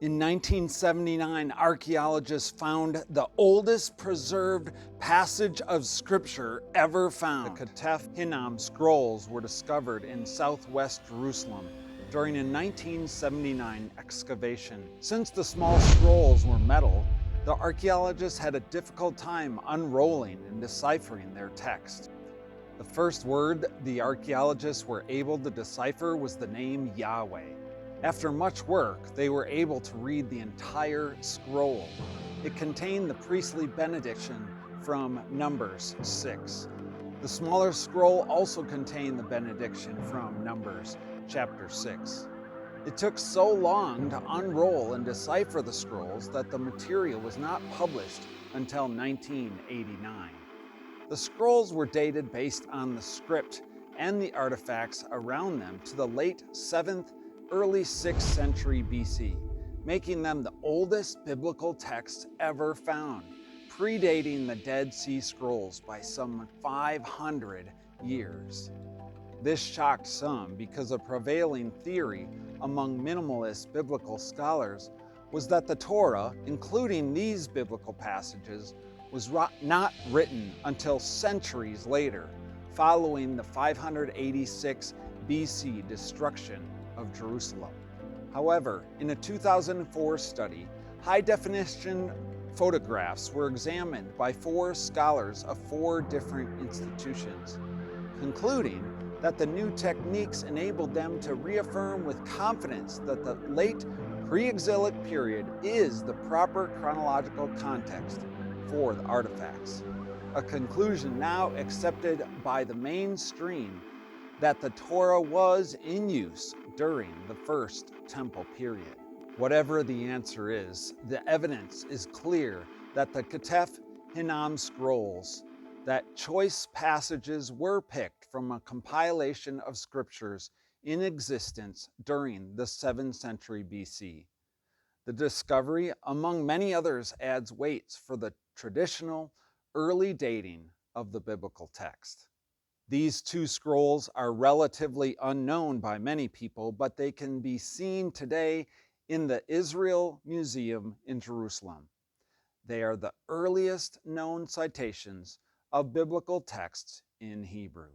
In 1979, archaeologists found the oldest preserved passage of scripture ever found. The Ketef Hinnom scrolls were discovered in southwest Jerusalem during a 1979 excavation. Since the small scrolls were metal, the archaeologists had a difficult time unrolling and deciphering their text. The first word the archaeologists were able to decipher was the name Yahweh. After much work, they were able to read the entire scroll. It contained the priestly benediction from Numbers 6. The smaller scroll also contained the benediction from Numbers chapter 6. It took so long to unroll and decipher the scrolls that the material was not published until 1989. The scrolls were dated based on the script and the artifacts around them to the late 7th, early 6th century BC, making them the oldest biblical texts ever found, predating the Dead Sea Scrolls by some 500 years. This shocked some because a prevailing theory among minimalist biblical scholars was that the Torah, including these biblical passages, was not written until centuries later, following the 586 BC destruction of Jerusalem. However, in a 2004 study, high-definition photographs were examined by 4 scholars of 4 different institutions, concluding that the new techniques enabled them to reaffirm with confidence that the late pre-exilic period is the proper chronological context for the artifacts, a conclusion now accepted by the mainstream that the Torah was in use during the First Temple period. Whatever the answer is, the evidence is clear that the Ketef Hinnom scrolls, that choice passages were picked from a compilation of scriptures in existence during the 7th century BC. The discovery, among many others, adds weights for the traditional early dating of the biblical text. These 2 scrolls are relatively unknown by many people, but they can be seen today in the Israel Museum in Jerusalem. They are the earliest known citations of biblical texts in Hebrew.